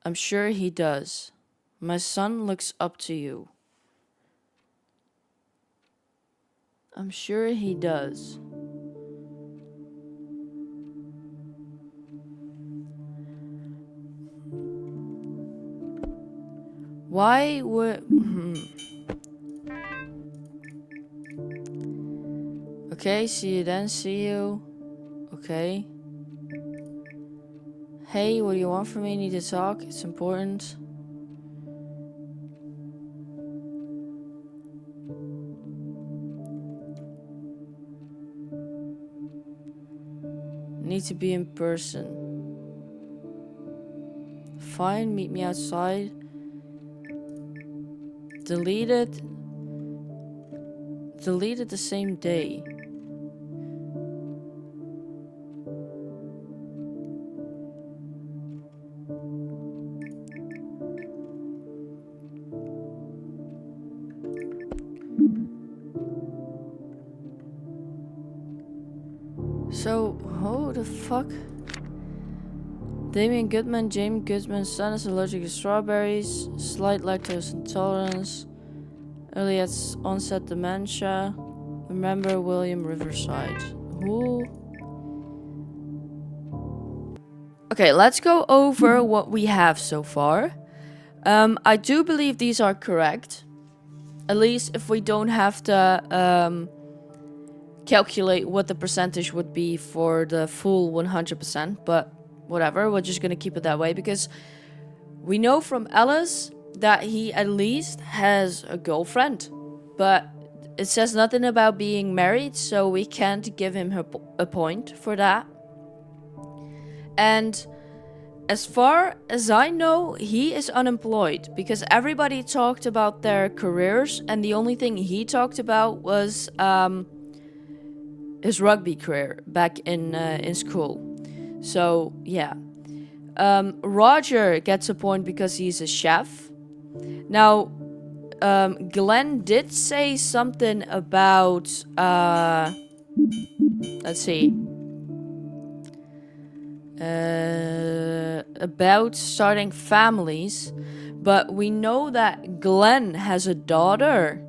I'm sure he does. My son looks up to you. I'm sure he does. Why would... Okay, see you then, see you. Okay. Hey, what do you want from me? Need to talk? It's important. Need to be in person. Fine, meet me outside. Delete it. Delete it the same day. So, who the fuck? Damien Goodman, James Goodman's son is allergic to strawberries, slight lactose intolerance, early onset dementia. Remember William Riverside. Who? Okay, let's go over what we have so far. I do believe these are correct. At least if we don't have to calculate what the percentage would be for the full 100%, but whatever, we're just gonna keep it that way because we know from Ellis that he at least has a girlfriend, but it says nothing about being married, so we can't give him a point for that. And as far as I know, he is unemployed because everybody talked about their careers and the only thing he talked about was his rugby career back in school. So yeah. Roger gets a point because he's a chef. Now, Glenn did say something about let's see. About starting families, but we know that Glenn has a daughter.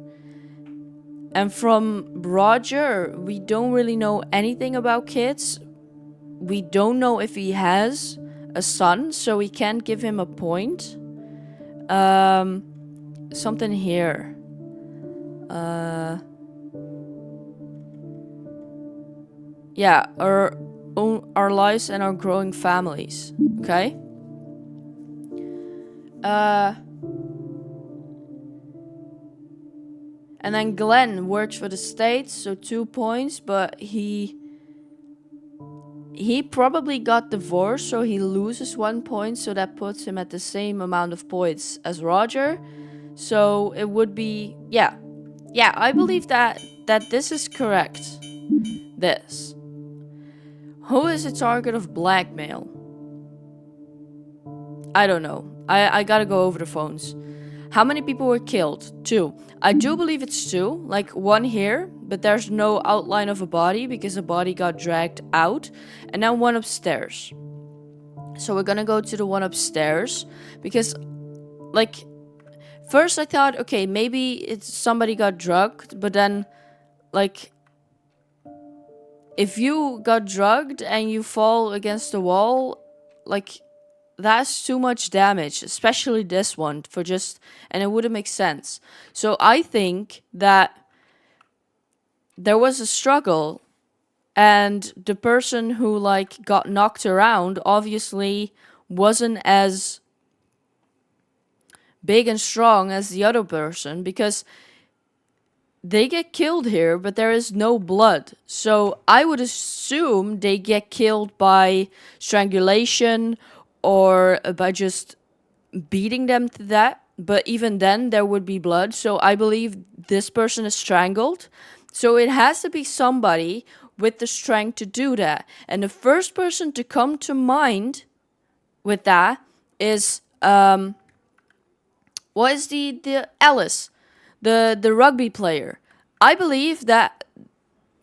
And from Roger, we don't really know anything about kids. We don't know if he has a son, so we can't give him a point. Something here. Yeah, our lives and our growing families. Okay? And then Glenn works for the state, so 2 points, but he probably got divorced, so he loses 1 point, so that puts him at the same amount of points as Roger. So it would be, yeah, I believe that this is correct. This. Who is a target of blackmail? I don't know. I gotta go over the phones. How many people were killed? 2. I do believe it's 2. Like 1 here, but there's no outline of a body because a body got dragged out. And then 1 upstairs. So we're gonna go to the 1 upstairs because, like, first I thought, okay, maybe it's somebody got drugged, but then, like, if you got drugged and you fall against the wall, like, that's too much damage, especially this one, for just, and it wouldn't make sense. So I think that there was a struggle, and the person who, like, got knocked around obviously wasn't as big and strong as the other person, because they get killed here, but there is no blood. So I would assume they get killed by strangulation or by just beating them to that. But even then, there would be blood. So I believe this person is strangled. So it has to be somebody with the strength to do that. And the first person to come to mind with that is, what is the Ellis, the rugby player. I believe that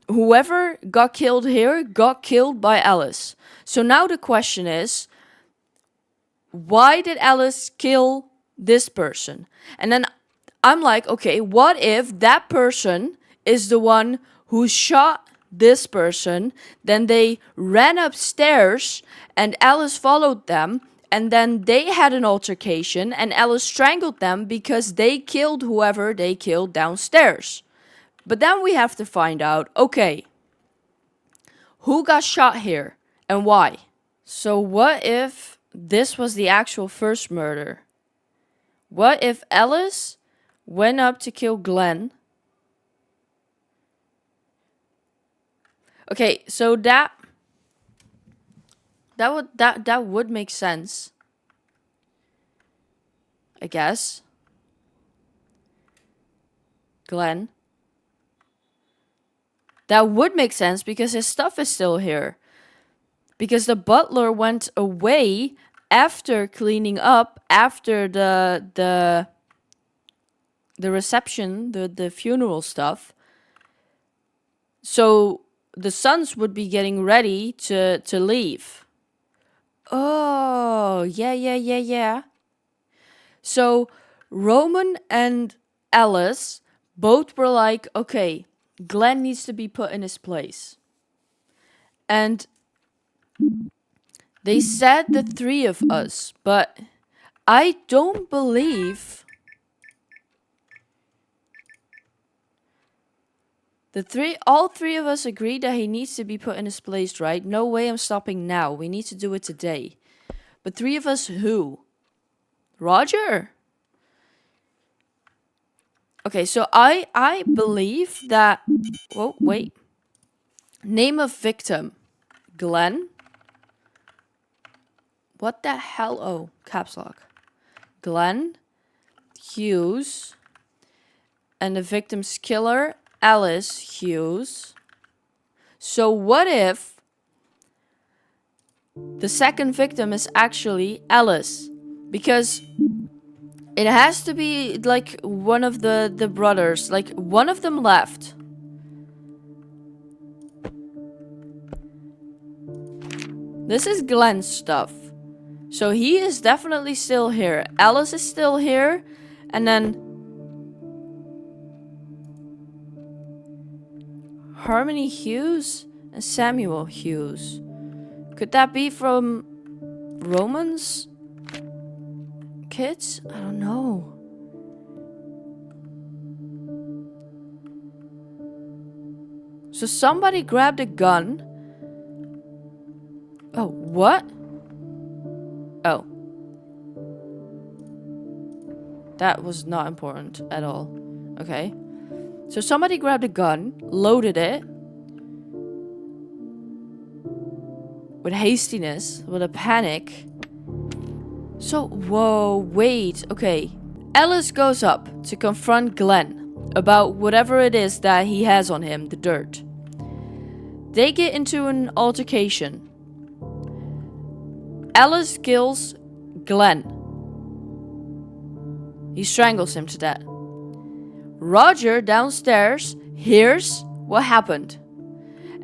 whoever got killed here got killed by Ellis. So now the question is, why did Ellis kill this person? And then I'm like, okay, what if that person is the one who shot this person? Then they ran upstairs and Ellis followed them. And then they had an altercation and Ellis strangled them because they killed whoever they killed downstairs. But then we have to find out, okay, who got shot here and why? So what if this was the actual first murder? What if Ellis went up to kill Glenn? Okay, so that would make sense, I guess. Glenn. That would make sense because his stuff is still here. Because the butler went away after cleaning up, after the reception, the funeral stuff. So the sons would be getting ready to leave. Oh, yeah. So Roman and Alice both were like, okay, Glenn needs to be put in his place. And they said the 3 of us, but I don't believe all 3 of us agreed that he needs to be put in his place, right? No way I'm stopping now. We need to do it today. But 3 of us who? Roger? Okay, so I believe that... Whoa, wait. Name of victim. Glenn? What the hell? Oh, caps lock. Glenn, Hughes, and the victim's killer, Alice Hughes. So what if the second victim is actually Alice? Because it has to be like one of the brothers. Like one of them left. This is Glenn's stuff. So he is definitely still here. Alice is still here. And then Harmony Hughes and Samuel Hughes. Could that be from Roman's kids? I don't know. So somebody grabbed a gun. Oh, what? Oh. That was not important at all. Okay. So somebody grabbed a gun, loaded it with hastiness, with a panic. So, whoa, wait, okay. Ellis goes up to confront Glenn about whatever it is that he has on him, the dirt. They get into an altercation. Ellis kills Glenn. He strangles him to death. Roger downstairs hears what happened.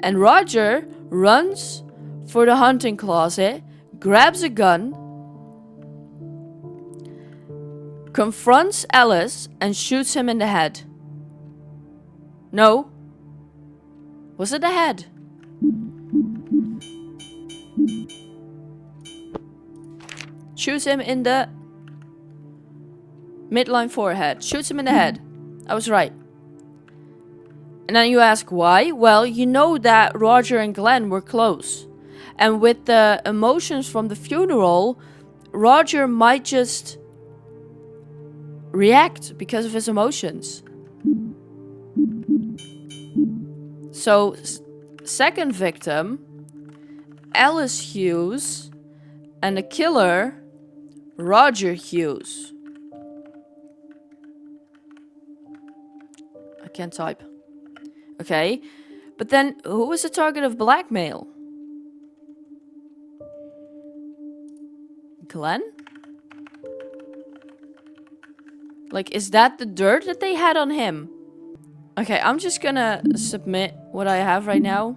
And Roger runs for the hunting closet, grabs a gun, confronts Ellis, and shoots him in the head. No. Was it the head? Shoots him in the midline forehead. Shoots him in the head. I was right. And then you ask why? Well, you know that Roger and Glenn were close. And with the emotions from the funeral, Roger might just react because of his emotions. So, second victim, Alice Hughes, and the killer, Roger Hughes. I can't type. Okay, but then who was the target of blackmail? Glenn? Like, is that the dirt that they had on him? Okay, I'm just gonna submit what I have right now.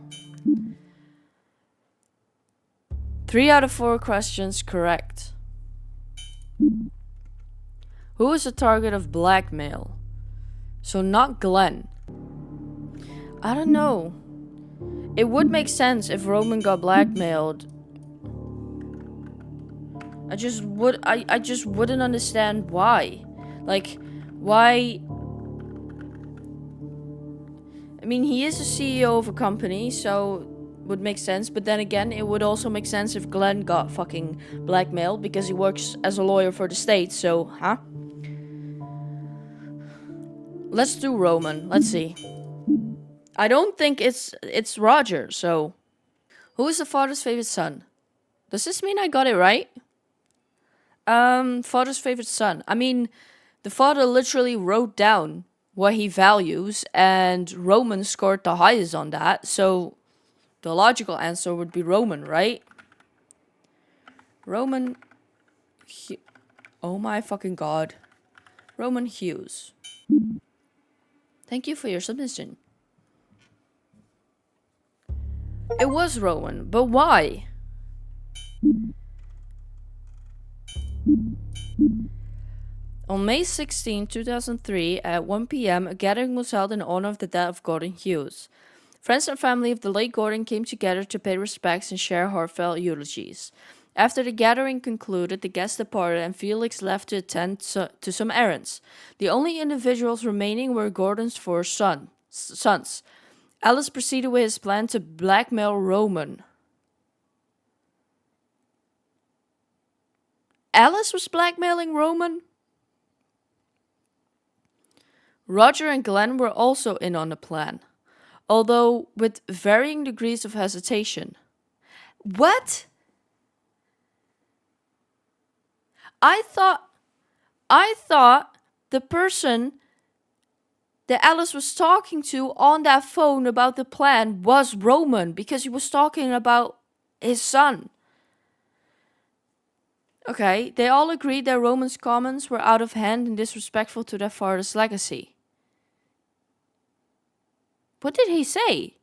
3 out of 4 questions correct. Who is the target of blackmail? So not Glenn. I don't know. It would make sense if Roman got blackmailed. I just wouldn't understand why. Like, why? I mean, he is a CEO of a company, so would make sense. But then again, it would also make sense if Glenn got fucking blackmailed because he works as a lawyer for the state. So, huh? Let's do Roman. Let's see. I don't think it's Roger, so... Who is the father's favorite son? Does this mean I got it right? Father's favorite son. I mean, the father literally wrote down what he values, and Roman scored the highest on that, so... The logical answer would be Roman, right? Roman... Oh my fucking god. Roman Hughes. Thank you for your submission. It was Rowan, but why? On May 16, 2003, at 1 p.m., a gathering was held in honor of the death of Gordon Hughes. Friends and family of the late Gordon came together to pay respects and share heartfelt eulogies. After the gathering concluded, the guests departed and Felix left to attend to some errands. The only individuals remaining were Gordon's 4 sons. Alice proceeded with his plan to blackmail Roman. Alice was blackmailing Roman? Roger and Glenn were also in on the plan, although with varying degrees of hesitation. What? I thought the person that Alice was talking to on that phone about the plan was Roman, because he was talking about his son. Okay, they all agreed that Roman's comments were out of hand and disrespectful to their father's legacy. What did he say?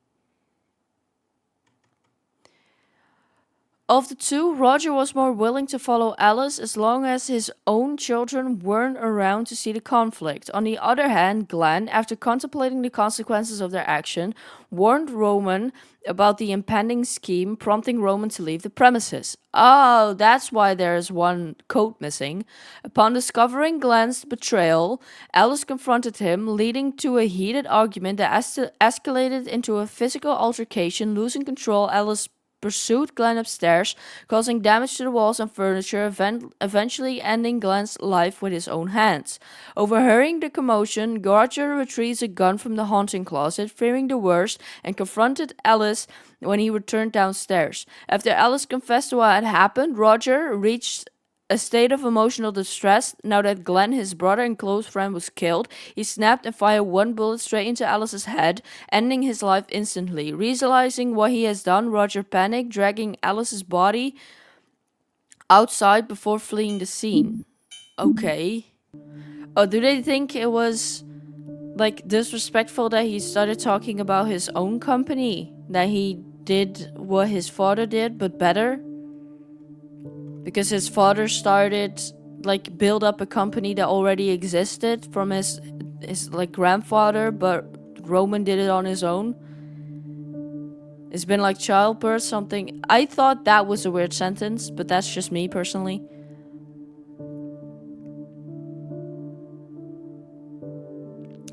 Of the two, Roger was more willing to follow Alice as long as his own children weren't around to see the conflict. On the other hand, Glenn, after contemplating the consequences of their action, warned Roman about the impending scheme, prompting Roman to leave the premises. Oh, that's why there is one coat missing. Upon discovering Glenn's betrayal, Alice confronted him, leading to a heated argument that escalated into a physical altercation. Losing control, Alice pursued Glenn upstairs, causing damage to the walls and furniture, eventually ending Glenn's life with his own hands. Overhearing the commotion, Roger retrieves a gun from the haunting closet, fearing the worst, and confronted Alice when he returned downstairs. After Alice confessed to what had happened, Roger reached a state of emotional distress now that Glenn, his brother and close friend, was killed. He snapped and fired one bullet straight into Alice's head, ending his life instantly. Realizing what he has done, Roger panicked, dragging Alice's body outside before fleeing the scene. Okay. Oh, do they think it was like disrespectful that he started talking about his own company? That he did what his father did, but better? Because his father started like build up a company that already existed from his like grandfather, but Roman did it on his own. It's been like childbirth, something. I thought that was a weird sentence, but that's just me personally.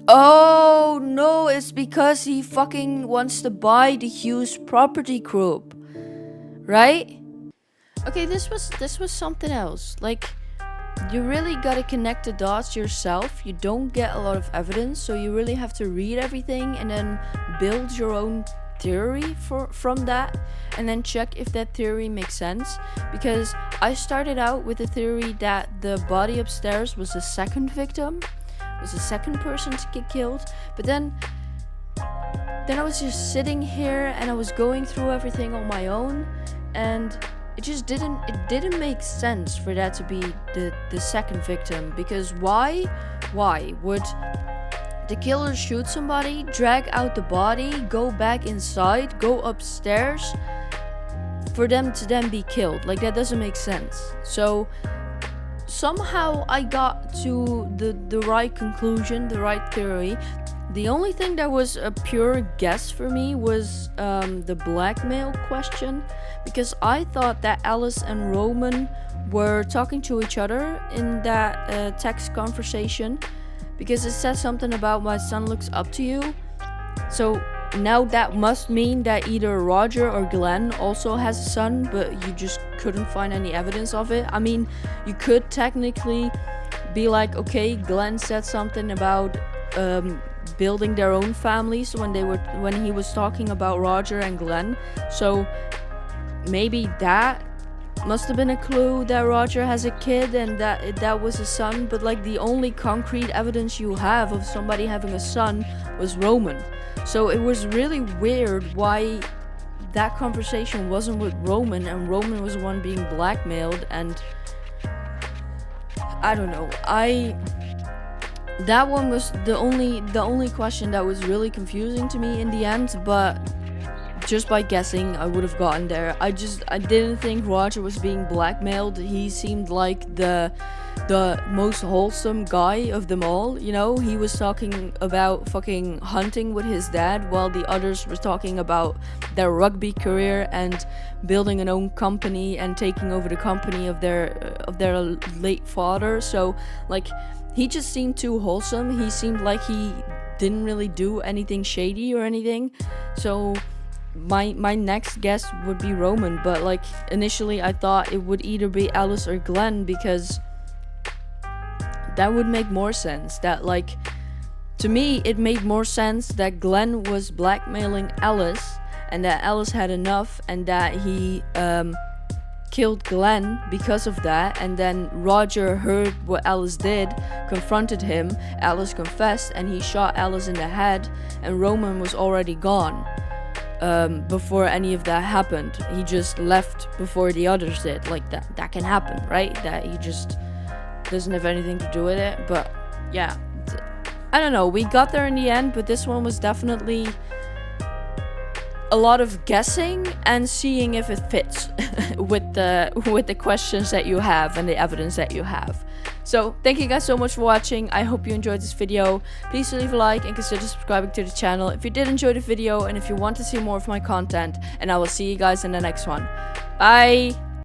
Oh no, it's because he fucking wants to buy the Hughes property group, right? Okay, this was something else. Like, you really gotta connect the dots yourself. You don't get a lot of evidence, so you really have to read everything and then build your own theory from that, and then check if that theory makes sense. Because I started out with the theory that the body upstairs was the second victim, was the second person to get killed, but then I was just sitting here and I was going through everything on my own, and it just didn't make sense for that to be the second victim. Because why would the killer shoot somebody, drag out the body, go back inside, go upstairs for them to then be killed? Like, that doesn't make sense. So somehow I got to the right conclusion, the right theory. The only thing that was a pure guess for me was the blackmail question, because I thought that Alice and Roman were talking to each other in that text conversation, because it said something about "my son looks up to you." So now that must mean that either Roger or Glenn also has a son, but you just couldn't find any evidence of it. I mean, you could technically be like, okay, Glenn said something about building their own families when he was talking about Roger and Glenn, so maybe that must have been a clue that Roger has a kid and that was a son. But like, the only concrete evidence you have of somebody having a son was Roman, so it was really weird why that conversation wasn't with Roman and Roman was the one being blackmailed. And I don't know, that one was the only question that was really confusing to me in the end, but just by guessing I would have gotten there. I didn't think Roger was being blackmailed. He seemed like the most wholesome guy of them all, you know? He was talking about fucking hunting with his dad, while the others were talking about their rugby career and building an own company and taking over the company of their late father. So like, he just seemed too wholesome. He seemed like he didn't really do anything shady or anything. So my next guess would be Roman, but like, initially I thought it would either be Alice or Glenn, because that would make more sense. That, like, to me it made more sense that Glenn was blackmailing Alice and that Alice had enough and that he killed Glenn because of that, and then Roger heard what Alice did, confronted him, Alice confessed, and he shot Alice in the head, and Roman was already gone before any of that happened. He just left before the others did. Like, that can happen, right? That he just doesn't have anything to do with it. But yeah, I don't know, we got there in the end, but this one was definitely a lot of guessing and seeing if it fits with the questions that you have and the evidence that you have. So thank you guys so much for watching. I hope you enjoyed this video. Please leave a like and consider subscribing to the channel if you did enjoy the video and if you want to see more of my content, and I will see you guys in the next one. Bye.